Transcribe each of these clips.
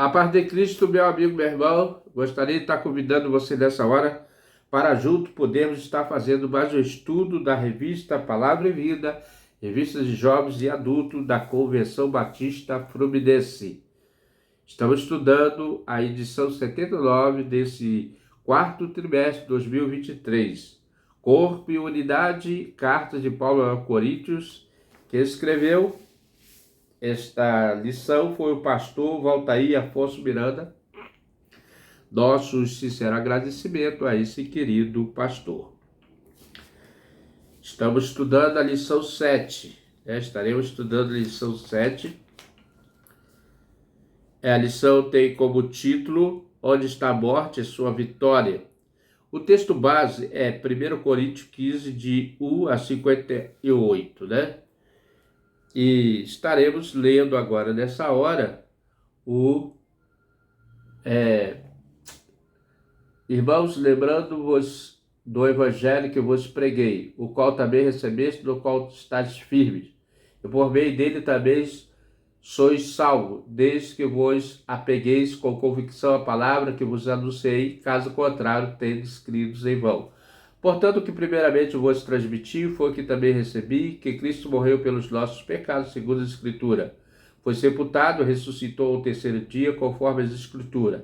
A paz de Cristo, meu amigo, meu irmão, gostaria de estar convidando você nessa hora para junto podermos estar fazendo mais um estudo da revista Palavra e Vida, revista de jovens e adultos da Convenção Batista Fluminense. Estamos estudando a edição 79 desse quarto trimestre de 2023. Corpo e Unidade, Carta de Paulo aos Coríntios, que escreveu esta lição foi o pastor Valtair Afonso Miranda. Nosso sincero agradecimento a esse querido pastor. Estamos estudando a lição 7. Estaremos estudando a lição 7. A lição tem como título Onde está a morte e sua vitória. O texto base é 1 Coríntios 15, de 1 a 58, né? E estaremos lendo agora, nessa hora, Irmãos, lembrando-vos do evangelho que vos preguei, o qual também recebeste, no qual estáis firmes, e por meio dele também sois salvos, desde que vos apegueis com convicção à palavra que vos anunciei, caso contrário, tendes crido em vão. Portanto, o que primeiramente vos transmiti foi o que também recebi, que Cristo morreu pelos nossos pecados, segundo a Escritura. Foi sepultado, ressuscitou ao terceiro dia, conforme as Escrituras.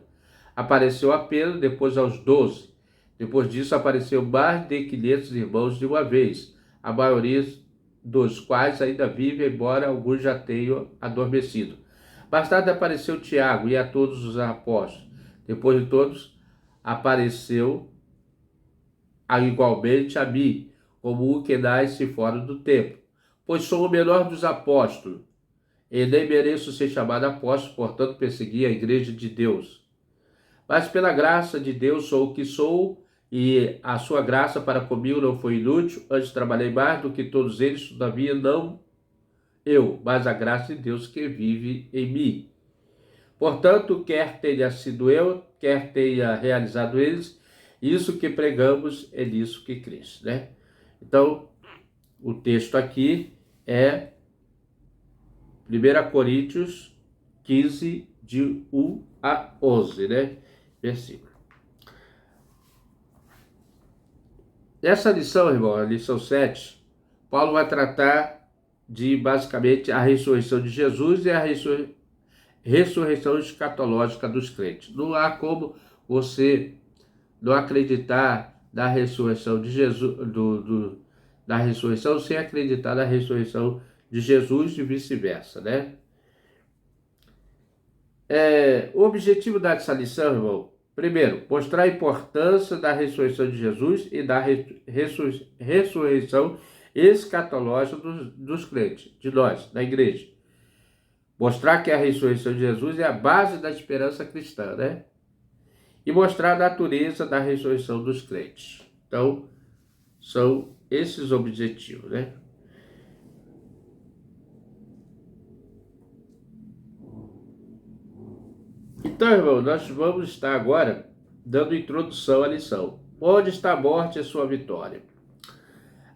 Apareceu a Pedro, depois aos 12. Depois disso, apareceu mais de 500 irmãos de uma vez, a maioria dos quais ainda vive, embora alguns já tenham adormecido. Mais tarde apareceu Tiago e a todos os apóstolos. Depois de todos, apareceu igualmente a mim, como um que nasce fora do tempo. Pois sou o menor dos apóstolos, e nem mereço ser chamado apóstolo, portanto persegui a igreja de Deus. Mas pela graça de Deus sou o que sou, e a sua graça para comigo não foi inútil. Antes trabalhei mais do que todos eles, todavia não eu, mas a graça de Deus que vive em mim. Portanto, quer tenha sido eu, quer tenha realizado eles, isso que pregamos é nisso que crês, né? Então, o texto aqui é 1 Coríntios 15, de 1 a 11, né? Versículo. Nessa lição, irmão, a lição 7, Paulo vai tratar de, basicamente, a ressurreição de Jesus e a ressurreição escatológica dos crentes. Não há como você não acreditar na ressurreição de Jesus, da ressurreição, sem acreditar na ressurreição de Jesus e vice-versa, né? O objetivo dessa lição, irmão, primeiro, mostrar a importância da ressurreição de Jesus e da ressurreição escatológica dos crentes, de nós, da igreja. Mostrar que a ressurreição de Jesus é a base da esperança cristã, né? E mostrar a natureza da ressurreição dos crentes. Então, são esses objetivos, né? Então, irmão, nós vamos estar agora dando introdução à lição. Onde está a morte e a sua vitória?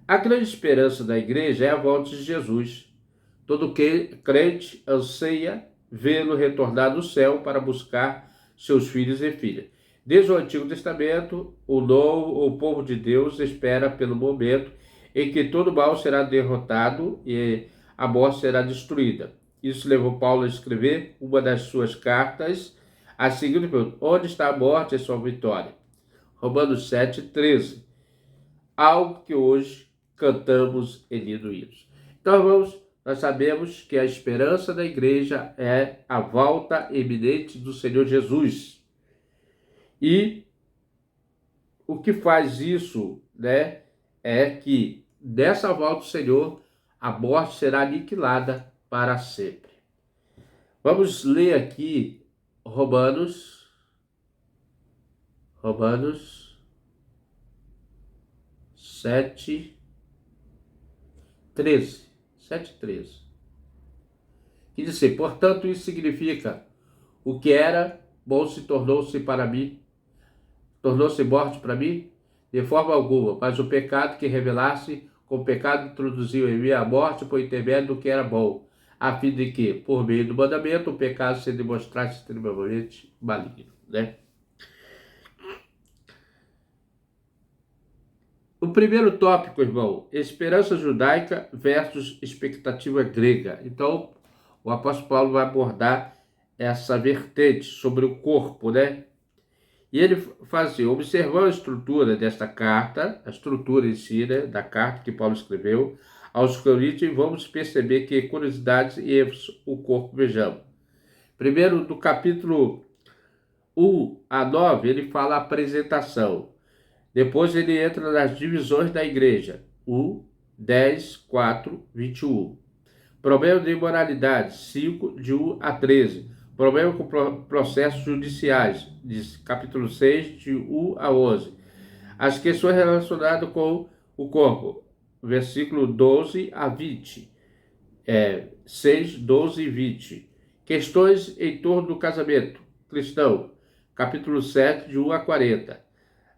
A grande esperança da igreja é a volta de Jesus. Todo crente anseia vê-lo retornar do céu para buscar seus filhos e filhas. Desde o Antigo Testamento, o povo de Deus espera pelo momento em que todo mal será derrotado e a morte será destruída. Isso levou Paulo a escrever uma das suas cartas, a seguinte pergunta: onde está a morte e a sua vitória? Romanos 7, 13. Algo que hoje cantamos em hinos. Então, irmãos, nós sabemos que a esperança da igreja é a volta iminente do Senhor Jesus. E o que faz isso, né, é que dessa volta do Senhor, a morte será aniquilada para sempre. Vamos ler aqui Romanos 7, 13. 7:13. Que diz assim: portanto, isso significa: o que era bom se tornou-se para mim, tornou-se morte para mim? De forma alguma, mas o pecado que revelasse, com o pecado introduziu em mim a morte por intermédio do que era bom, a fim de que, por meio do mandamento, o pecado se demonstrasse extremamente maligno, né? O primeiro tópico, irmão, esperança judaica versus expectativa grega. Então, o apóstolo Paulo vai abordar essa vertente sobre o corpo, né? E ele faz assim, observando a estrutura desta carta, a estrutura em si, né, da carta que Paulo escreveu aos Coríntios, vamos perceber que curiosidades e erros o corpo vejamos. Primeiro, do capítulo 1 a 9, ele fala a apresentação. Depois ele entra nas divisões da igreja. 1, 10, 4, 21. Problema de imoralidade. 5, de 1 a 13. Problema com processos judiciais. Capítulo 6, de 1 a 11. As questões relacionadas com o corpo. Versículo 12 a 20. 6, 12 e 20. Questões em torno do casamento cristão. Capítulo 7, de 1 a 40.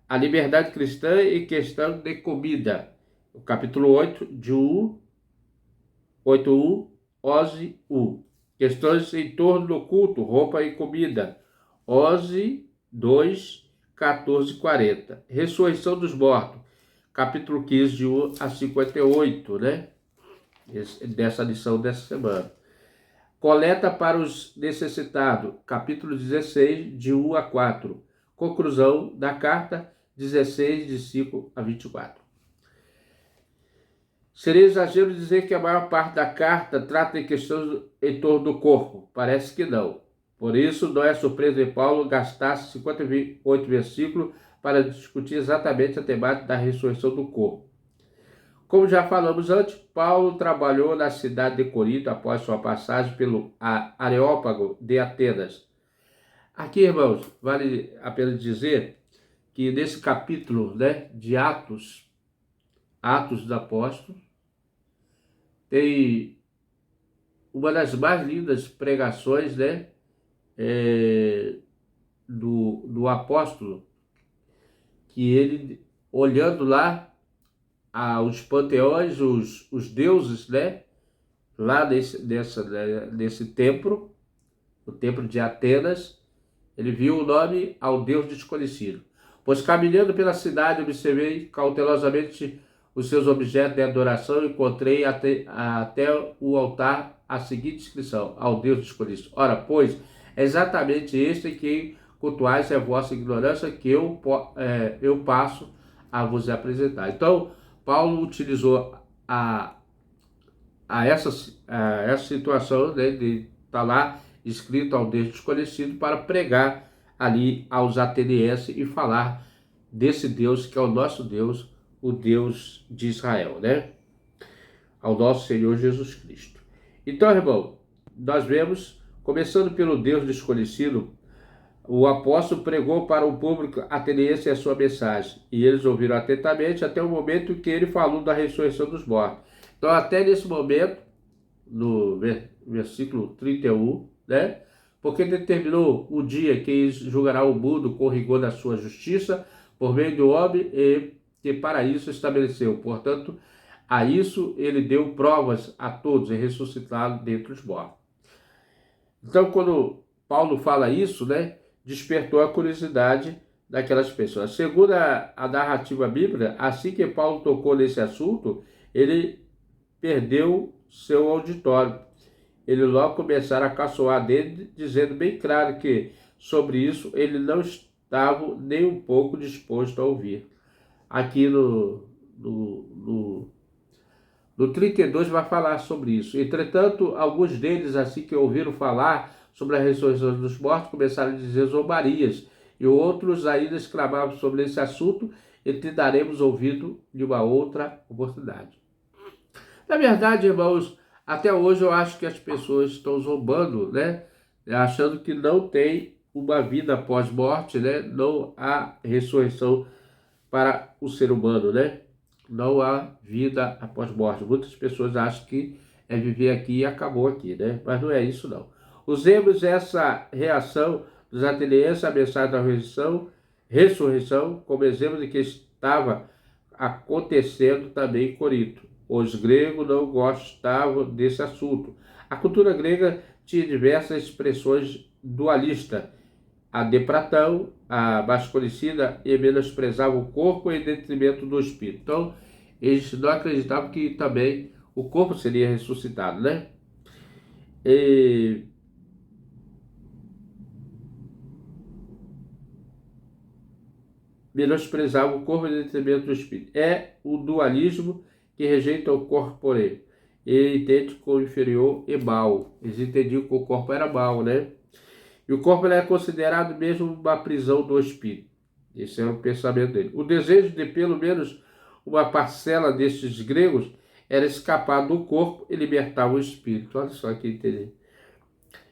A liberdade cristã e questão de comida. O capítulo 8, de 1, 8.1, 11.1. Questões em torno do culto, roupa e comida. 11, 2, 14, 40. Ressurreição dos mortos. Capítulo 15, de 1 a 58, né? Dessa lição dessa semana. Coleta para os necessitados. Capítulo 16, de 1 a 4. Conclusão da carta 16, de 5 a 24. Seria exagero dizer que a maior parte da carta trata de questões em torno do corpo. Parece que não. Por isso, não é surpresa em Paulo gastasse 58 versículos para discutir exatamente a temática da ressurreição do corpo. Como já falamos antes, Paulo trabalhou na cidade de Corinto após sua passagem pelo Areópago de Atenas. Aqui, irmãos, vale a pena dizer que nesse capítulo, né, de Atos dos Apóstolos, tem uma das mais lindas pregações, né, do apóstolo, que ele, olhando lá os panteões, os deuses, né, lá nesse templo, o templo de Atenas, ele viu o nome ao Deus desconhecido. Pois caminhando pela cidade, observei cautelosamente os seus objetos de adoração e encontrei até o altar a seguinte inscrição: ao Deus desconhecido. Ora, pois, é exatamente este em que cultuais é a vossa ignorância que eu passo a vos apresentar. Então, Paulo utilizou essa situação, né, de estar lá escrito ao Deus desconhecido para pregar ali aos atenienses e falar desse Deus que é o nosso Deus, o Deus de Israel, né? Ao nosso Senhor Jesus Cristo. Então, irmão, nós vemos, começando pelo Deus desconhecido, o apóstolo pregou para o público ateniense a sua mensagem, e eles ouviram atentamente até o momento que ele falou da ressurreição dos mortos. Então, até nesse momento, no versículo 31, né? Porque determinou o dia que julgará o mundo com rigor da sua justiça, por meio do homem, e que para isso estabeleceu. Portanto, a isso ele deu provas a todos e ressuscitá-lo dentre os mortos. Então, quando Paulo fala isso, né, despertou a curiosidade daquelas pessoas. Segundo a narrativa bíblica, assim que Paulo tocou nesse assunto, ele perdeu seu auditório. Ele logo começaram a caçoar dele, dizendo bem claro que sobre isso ele não estava nem um pouco disposto a ouvir. Aqui no 32 vai falar sobre isso. Entretanto, alguns deles, assim que ouviram falar sobre a ressurreição dos mortos, começaram a dizer zombarias, e outros ainda exclamavam sobre esse assunto, e te daremos ouvido de uma outra oportunidade. Na verdade, irmãos, até hoje eu acho que as pessoas estão zombando, né? Achando que não tem uma vida após morte, né? Não há ressurreição para o ser humano, né? Não há vida após morte. Muitas pessoas acham que é viver aqui e acabou aqui, né? Mas não é isso, não. Usemos essa reação dos atenienses à mensagem da ressurreição como exemplo de que estava acontecendo também em Corinto. Os gregos não gostavam desse assunto. A cultura grega tinha diversas expressões dualistas. A de Platão, a mais conhecida, e menosprezava o corpo em detrimento do espírito. Então, eles não acreditavam que também o corpo seria ressuscitado, né? E menosprezava o corpo em detrimento do espírito. É o dualismo que rejeita o corpóreo. Ele entende como inferior e mal. Eles entendiam que o corpo era mal, né? E o corpo é considerado mesmo uma prisão do espírito. Esse é o pensamento dele. O desejo de pelo menos uma parcela destes gregos era escapar do corpo e libertar o espírito. Olha só que interessante.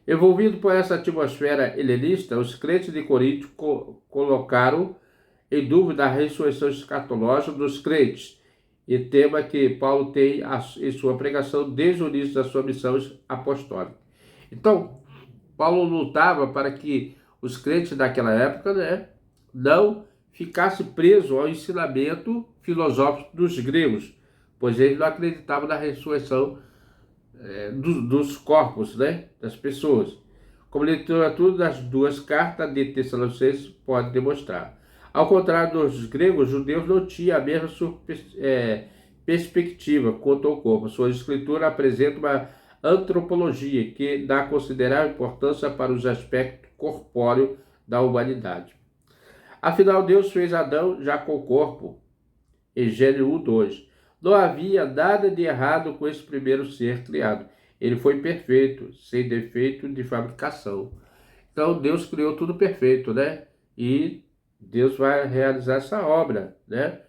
Envolvido por essa atmosfera helenista, os crentes de Corinto colocaram em dúvida a ressurreição escatológica dos crentes, e tema que Paulo tem em sua pregação desde o início da sua missão apostólica. Então, Paulo lutava para que os crentes daquela época, né, não ficassem presos ao ensinamento filosófico dos gregos, pois eles não acreditavam na ressurreição dos corpos, né, das pessoas, como a literatura das duas cartas de Tessalonicenses pode demonstrar. Ao contrário dos gregos, os judeus não tinham a mesma perspectiva quanto ao corpo. Sua escritura apresenta uma antropologia que dá considerável importância para os aspectos corpóreos da humanidade. Afinal, Deus fez Adão já com o corpo, em Gênesis 1:2. Não havia nada de errado com esse primeiro ser criado. Ele foi perfeito, sem defeito de fabricação. Então, Deus criou tudo perfeito, né? E Deus vai realizar essa obra, né?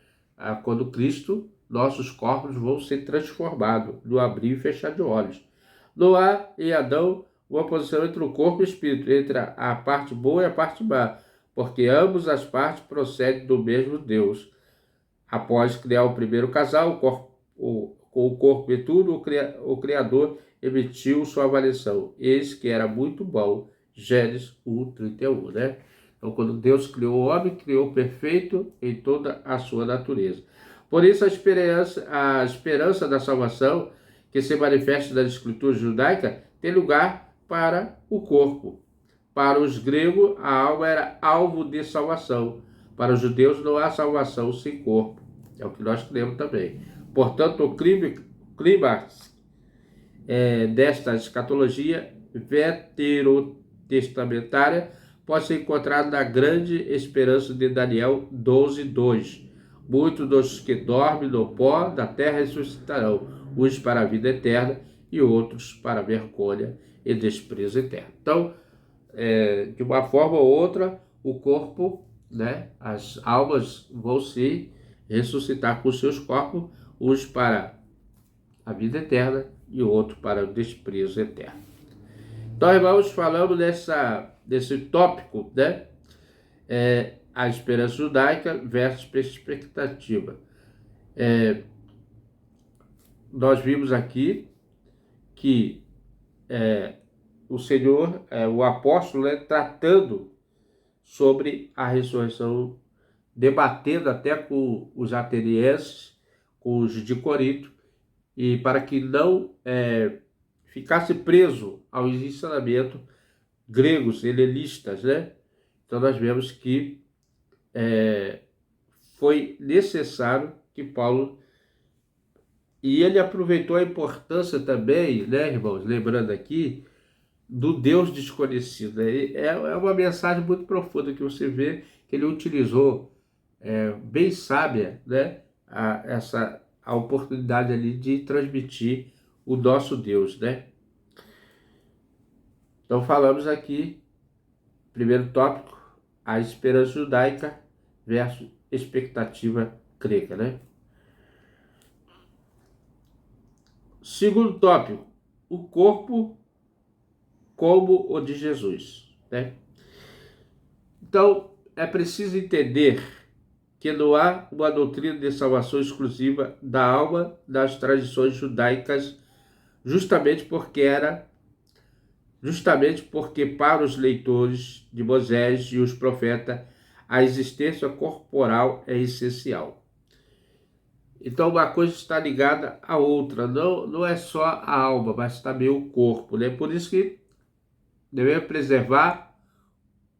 Quando Cristo, nossos corpos vão ser transformados no abrir e fechar de olhos. Não há em Adão uma oposição entre o corpo e o espírito, entre a parte boa e a parte má, porque ambas as partes procedem do mesmo Deus. Após criar o primeiro casal, com o corpo e tudo, o Criador emitiu sua avaliação. Eis que era muito bom. Gênesis 1:31, né? Então, quando Deus criou o homem, criou perfeito em toda a sua natureza. Por isso, a esperança da salvação, que se manifesta nas escrituras judaicas, tem lugar para o corpo. Para os gregos, a alma era alvo de salvação. Para os judeus, não há salvação sem corpo. É o que nós cremos também. Portanto, o clímax desta escatologia veterotestamentária pode ser encontrado na grande esperança de Daniel 12:2. Muitos dos que dormem no pó da terra ressuscitarão, uns para a vida eterna e outros para a vergonha e desprezo eterno. Então, de uma forma ou outra, o corpo, né, as almas vão se ressuscitar com seus corpos, uns para a vida eterna e outro para o desprezo eterno. Então, irmãos, falamos desse tópico, né? A esperança judaica versus expectativa. Nós vimos aqui que o Senhor, o apóstolo, tratando sobre a ressurreição, debatendo até com os atenienses, com os de Corinto, e para que não ficasse preso aos ensinamentos gregos, helenistas, né? Então nós vemos que foi necessário que Paulo, e ele aproveitou a importância também, né, irmãos, lembrando aqui, do Deus desconhecido. É uma mensagem muito profunda que você vê que ele utilizou, bem sábia, né, a oportunidade ali de transmitir o nosso Deus, né? Então falamos aqui, primeiro tópico, a esperança judaica versus expectativa grega, né? Segundo tópico, o corpo como o de Jesus, né? Então, é preciso entender que não há uma doutrina de salvação exclusiva da alma das tradições judaicas, justamente porque para os leitores de Moisés e os profetas, a existência corporal é essencial. Então, uma coisa está ligada à outra, não é só a alma, mas também o corpo, né? Por isso que devemos preservar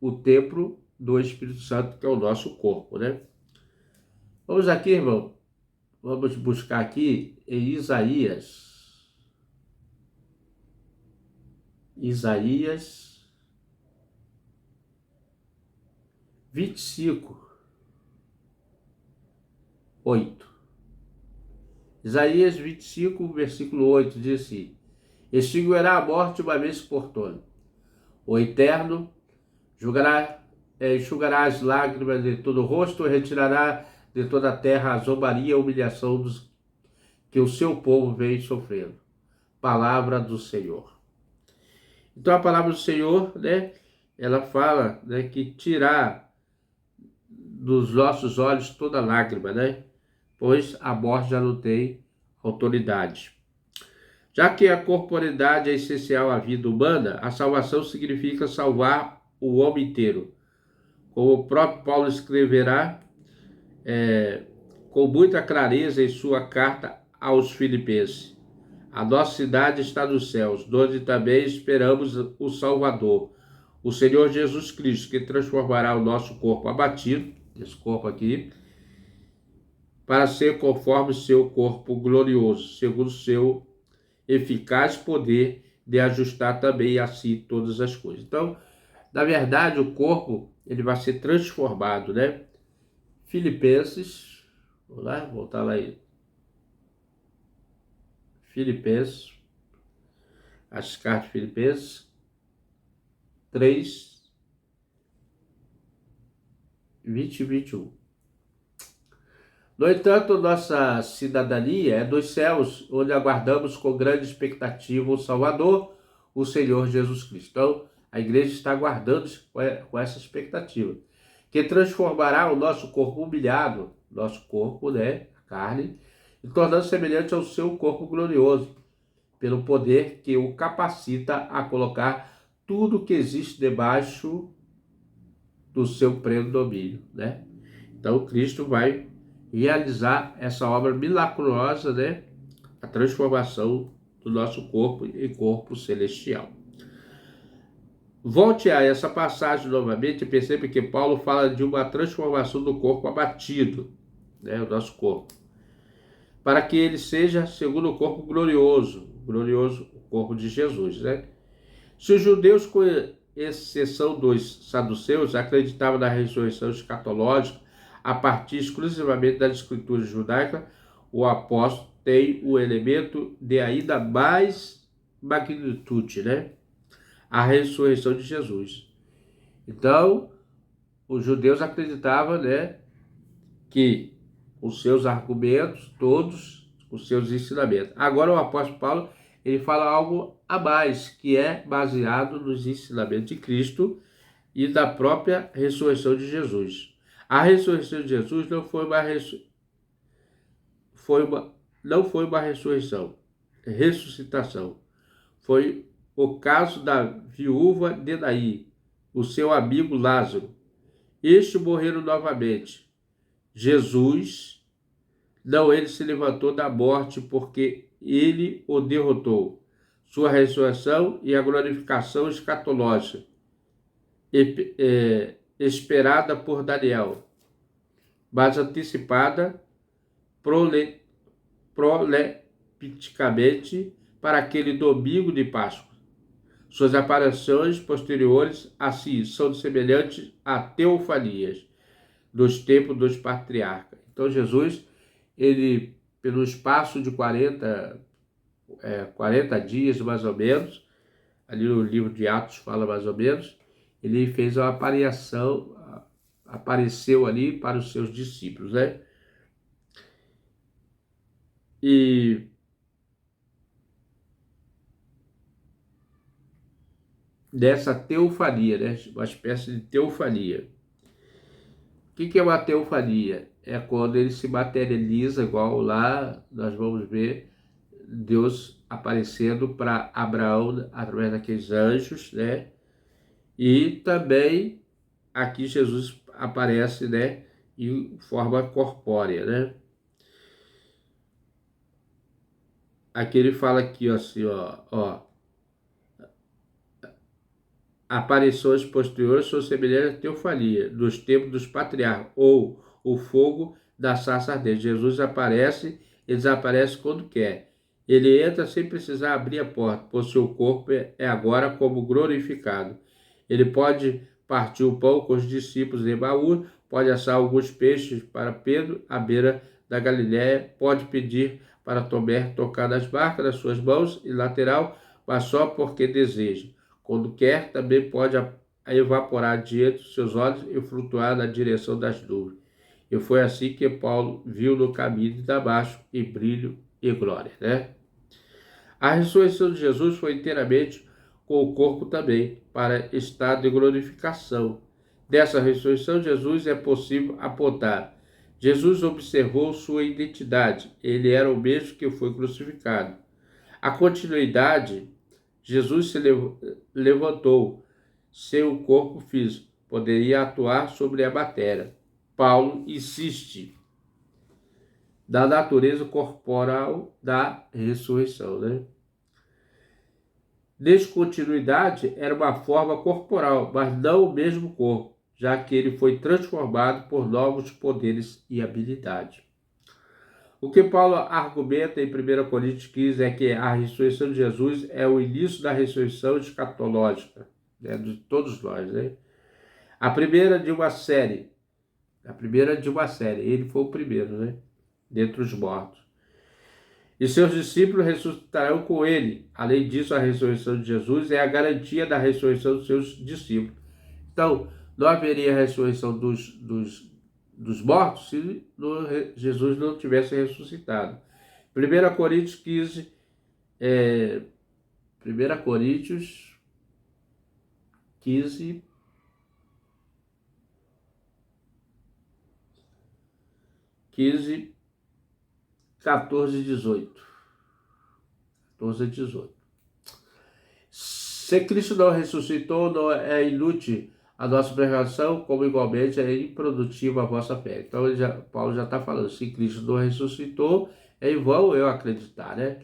o templo do Espírito Santo, que é o nosso corpo, né? Vamos aqui, irmão, vamos buscar aqui em Isaías 25, 8. Isaías 25, versículo 8, diz assim: extinguirá a morte uma vez por todas. O Eterno enxugará as lágrimas de todo o rosto e retirará de toda a terra a zombaria e a humilhação que o seu povo vem sofrendo. Palavra do Senhor. Então a palavra do Senhor, né, ela fala, né, que tirar dos nossos olhos toda lágrima, né, pois a morte já não tem autoridade. Já que a corporeidade é essencial à vida humana, a salvação significa salvar o homem inteiro. Como o próprio Paulo escreverá com muita clareza em sua carta aos Filipenses: a nossa cidade está nos céus, onde também esperamos o Salvador, o Senhor Jesus Cristo, que transformará o nosso corpo abatido, esse corpo aqui, para ser conforme seu corpo glorioso, segundo seu eficaz poder de ajustar também a si todas as coisas. Então, na verdade, o corpo ele vai ser transformado, né? Filipenses, vamos lá, voltar lá aí. Filipenses, as cartas de Filipenses 3, 20 e 21. No entanto, nossa cidadania é dos céus, onde aguardamos com grande expectativa o Salvador, o Senhor Jesus Cristo. Então, a igreja está aguardando com essa expectativa, que transformará o nosso corpo humilhado, nosso corpo, né, carne, e tornando semelhante ao seu corpo glorioso, pelo poder que o capacita a colocar tudo que existe debaixo do seu pleno domínio, né? Então, Cristo vai realizar essa obra milagrosa, né? A transformação do nosso corpo em corpo celestial. Volte a essa passagem novamente e perceba que Paulo fala de uma transformação do corpo abatido, né? O nosso corpo, para que ele seja segundo o corpo glorioso, o corpo de Jesus, né? Se os judeus, com exceção dos saduceus, acreditavam na ressurreição escatológica a partir exclusivamente das escrituras judaicas, o apóstolo tem o elemento de ainda mais magnitude, né? A ressurreição de Jesus. Então, os judeus acreditavam, né, que os seus argumentos, todos os seus ensinamentos. Agora o apóstolo Paulo, ele fala algo a mais, que é baseado nos ensinamentos de Cristo e da própria ressurreição de Jesus. A ressurreição de Jesus não foi uma ressurreição, ressuscitação. Foi o caso da viúva de Naí, o seu amigo Lázaro. Estes morreram novamente. Jesus, não, ele se levantou da morte porque ele o derrotou. Sua ressurreição e a glorificação escatológica, esperada por Daniel, mas antecipada prolepticamente para aquele domingo de Páscoa. Suas aparições posteriores, assim, são semelhantes a teofanias dos tempos dos patriarcas. Então, Jesus, ele, pelo espaço de 40 dias, mais ou menos, ali no livro de Atos fala mais ou menos, ele fez uma aparição, apareceu ali para os seus discípulos, né? E dessa teofania, né? Uma espécie de teofania. O que é uma teofania? É quando ele se materializa, igual lá nós vamos ver Deus aparecendo para Abraão através daqueles anjos, né? E também aqui Jesus aparece, né, em forma corpórea, né? aqui ele fala aqui, ó, assim, ó, aparições posteriores são semelhantes à teofania, dos tempos dos patriarcas, ou o fogo da sarça ardente. Jesus aparece e desaparece quando quer. Ele entra sem precisar abrir a porta, pois seu corpo é agora como glorificado. Ele pode partir o pão com os discípulos em Emaús, pode assar alguns peixes para Pedro à beira da Galiléia, pode pedir para Tomé tocar nas marcas das suas mãos e lateral, mas só porque deseja. Quando quer, também pode evaporar diante dos seus olhos e flutuar na direção das nuvens. E foi assim que Paulo viu no caminho de Damasco, em brilho e glória, né? A ressurreição de Jesus foi inteiramente com o corpo também, para estado de glorificação. Dessa ressurreição, Jesus é possível apontar. Jesus observou sua identidade. Ele era o mesmo que foi crucificado. A continuidade, Jesus se levantou. Seu corpo físico poderia atuar sobre a matéria. Paulo insiste da natureza corporal da ressurreição, né? Descontinuidade era uma forma corporal, mas não o mesmo corpo, já que ele foi transformado por novos poderes e habilidades. O que Paulo argumenta em 1 Coríntios 15 é que a ressurreição de Jesus é o início da ressurreição escatológica, né, de todos nós, né? A primeira de uma série. Ele foi o primeiro, né? Dentre os mortos. E seus discípulos ressuscitarão com ele. Além disso, a ressurreição de Jesus é a garantia da ressurreição dos seus discípulos. Então, não haveria ressurreição dos mortos se Jesus não tivesse ressuscitado. 1 Coríntios 15, 1 Coríntios 15, 14 e 18. 14 e 18. Se Cristo não ressuscitou, não é inútil a nossa pregação, como igualmente é improdutiva a vossa fé. Então, Paulo já está falando, se Cristo não ressuscitou, é em vão eu acreditar, né?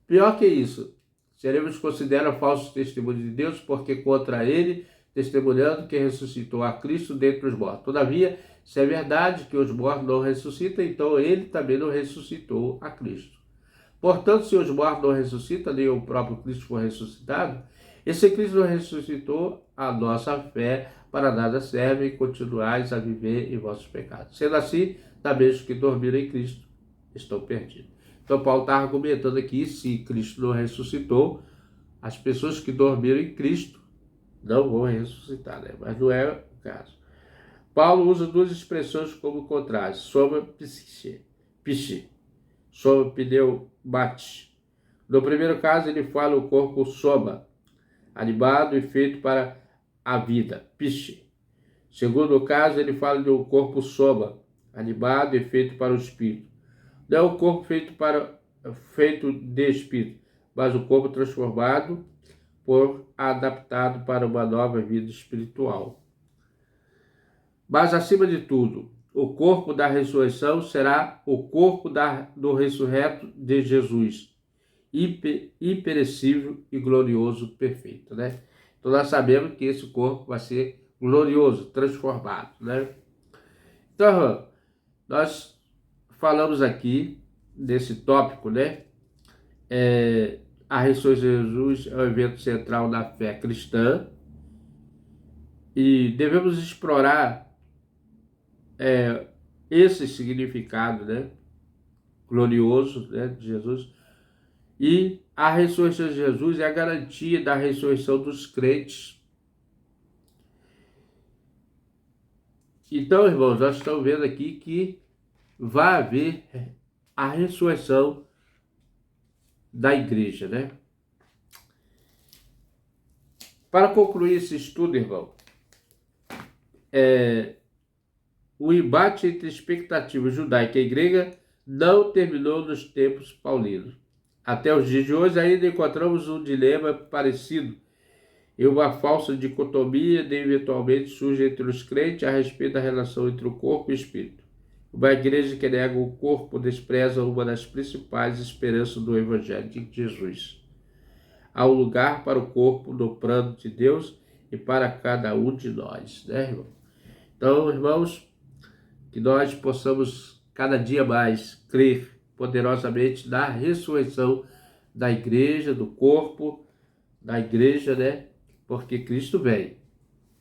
Pior que isso, seremos considerados falsos testemunhos de Deus, porque contra ele, testemunhando que ressuscitou a Cristo dentre os mortos. Todavia, se é verdade que os mortos não ressuscitam, então ele também não ressuscitou a Cristo. Portanto, se os mortos não ressuscitam, nem o próprio Cristo foi ressuscitado, e se Cristo não ressuscitou, a nossa fé para nada serve e continuais a viver em vossos pecados. Sendo assim, também os que dormiram em Cristo estão perdidos. Então, Paulo está argumentando aqui, se Cristo não ressuscitou, as pessoas que dormiram em Cristo não vão ressuscitar, né? Mas não é o caso. Paulo usa duas expressões como contraste, soma psiche, soma pneumate. No primeiro caso, ele fala o corpo soma, animado e feito para a vida, psiche. Segundo caso, ele fala do corpo soma, animado e feito para o espírito. Não é o corpo feito de espírito, mas o corpo transformado adaptado para uma nova vida espiritual. Mas, acima de tudo, o corpo da ressurreição será o corpo do ressurreto de Jesus, imperecível e glorioso, perfeito, né? Então, nós sabemos que esse corpo vai ser glorioso, transformado, né? Então, nós falamos aqui desse tópico, né? A ressurreição de Jesus é o evento central da fé cristã e devemos explorar esse significado, né, glorioso, né, de Jesus. E a ressurreição de Jesus é a garantia da ressurreição dos crentes. Então, irmãos, nós estamos vendo aqui que vai haver a ressurreição da igreja, né? Para concluir esse estudo, irmão, o embate entre expectativa judaica e grega não terminou nos tempos paulinos. Até os dias de hoje ainda encontramos um dilema parecido e uma falsa dicotomia de eventualmente surge entre os crentes a respeito da relação entre o corpo e o espírito. Uma igreja que nega o corpo despreza uma das principais esperanças do Evangelho de Jesus. Há um lugar para o corpo no plano de Deus e para cada um de nós, né, irmão? Então, irmãos, que nós possamos cada dia mais crer poderosamente na ressurreição da igreja, do corpo da igreja, né? Porque Cristo vem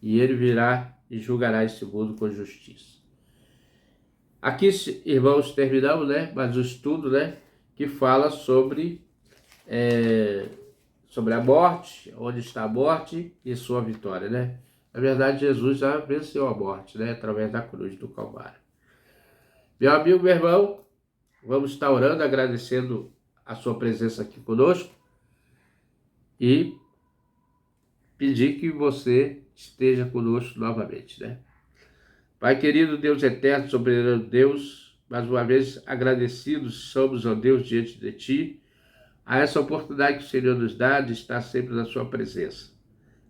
e ele virá e julgará esse mundo com justiça. Aqui, irmãos, terminamos, né? Mas o estudo, né? Que fala sobre a morte, onde está a morte e sua vitória, né? Na verdade, Jesus já venceu a morte, né? Através da cruz do Calvário. Meu amigo, meu irmão, vamos estar orando, agradecendo a sua presença aqui conosco e pedir que você esteja conosco novamente, né? Pai querido, Deus eterno, soberano Deus, mais uma vez agradecidos somos, ó Deus, diante de Ti, a essa oportunidade que o Senhor nos dá de estar sempre na Sua presença.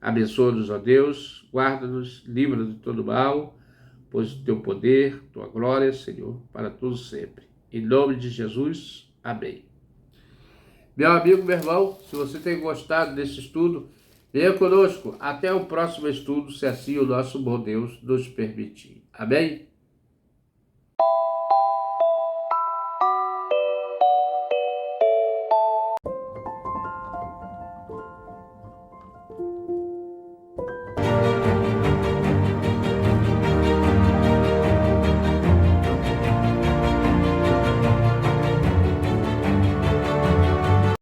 Abençoa-nos, ó Deus, guarda-nos, livra-nos de todo mal, pois o Teu poder, Tua glória, Senhor, para todos sempre. Em nome de Jesus, amém. Meu amigo, meu irmão, se você tem gostado desse estudo, venha conosco. Até o próximo estudo, se assim o nosso bom Deus nos permitir. Amém?